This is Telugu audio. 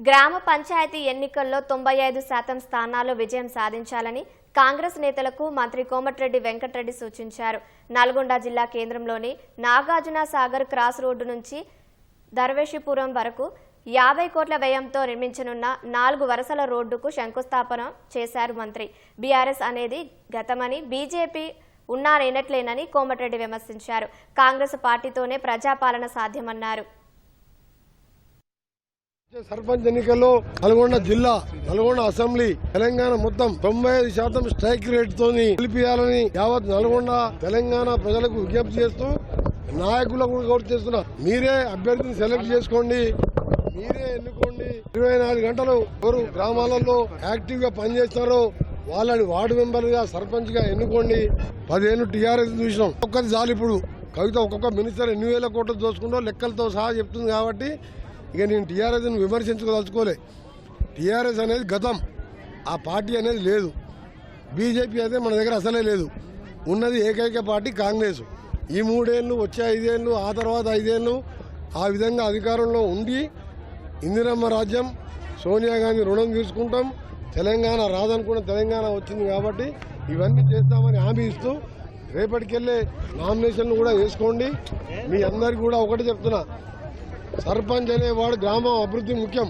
గ్రామ పంచాయతీ ఎన్నికల్లో 95% స్థానాల్లో విజయం సాధించాలని కాంగ్రెస్ నేతలకు మంత్రి కోమటిరెడ్డి వెంకటరెడ్డి సూచించారు. నల్గొండ జిల్లా కేంద్రంలోని నాగార్జున సాగర్ క్రాస్ రోడ్డు నుంచి దర్వేషిపురం వరకు 50 కోట్ల వ్యయంతో నిర్మించనున్న 4 వరుసల రోడ్డుకు శంకుస్థాపన చేశారు మంత్రి. బీఆర్ఎస్ అనేది గతమని, బీజేపీ ఉన్నారేనట్లేనని కోమటిరెడ్డి విమర్శించారు. కాంగ్రెస్ పార్టీతోనే ప్రజాపాలన సాధ్యమన్నారు. సర్పంచ్ ఎన్నికల్లో నల్గొండ జిల్లా, నల్గొండ అసెంబ్లీ, తెలంగాణ మొత్తం 95% స్ట్రైక్ రేట్ తోని గెలిపియాలని యావత్ నల్గొండ తెలంగాణ ప్రజలకు విజ్ఞప్తి చేస్తూ నాయకులకు కూడా చేస్తున్నా. మీరే అభ్యర్థిని సెలెక్ట్ చేసుకోండి, మీరే ఎన్నుకోండి. 24 గంటలు ఎవరు గ్రామాలలో యాక్టివ్ గా పనిచేస్తారో వాళ్ళని వార్డు మెంబర్ గా, సర్పంచ్ గా ఎన్నుకోండి. 10 ఏళ్ళు టీఆర్ఎస్ చూసినాం. ఒక్కది చాలు. ఇప్పుడు కవిత ఒక్కొక్క మినిస్టర్ ఎన్ని వేల కోట్లు దోచుకుంటో లెక్కలతో సహా చెప్తుంది. కాబట్టి ఇక నేను టీఆర్ఎస్ విమర్శించుకోదలుచుకోలే. టీఆర్ఎస్ అనేది గతం, ఆ పార్టీ అనేది లేదు. బీజేపీ అయితే మన దగ్గర అసలే లేదు. ఉన్నది ఏకైక పార్టీ కాంగ్రెస్. ఈ 3 ఏళ్ళు, వచ్చే 5 ఏళ్ళు, ఆ తర్వాత 5 ఏళ్ళు ఆ విధంగా అధికారంలో ఉండి ఇందిరమ్మ రాజ్యం, సోనియా గాంధీ రుణం తీసుకుంటాం, తెలంగాణ రాదనుకున్న తెలంగాణ వచ్చింది. కాబట్టి ఇవన్నీ చేస్తామని హామీ ఇస్తూ రేపటికెళ్ళే నామినేషన్లు కూడా వేసుకోండి. మీ అందరికీ కూడా ఒకటి చెప్తున్నా, సర్పంచ్ అనేవాడు గ్రామం అభివృద్ధి ముఖ్యం.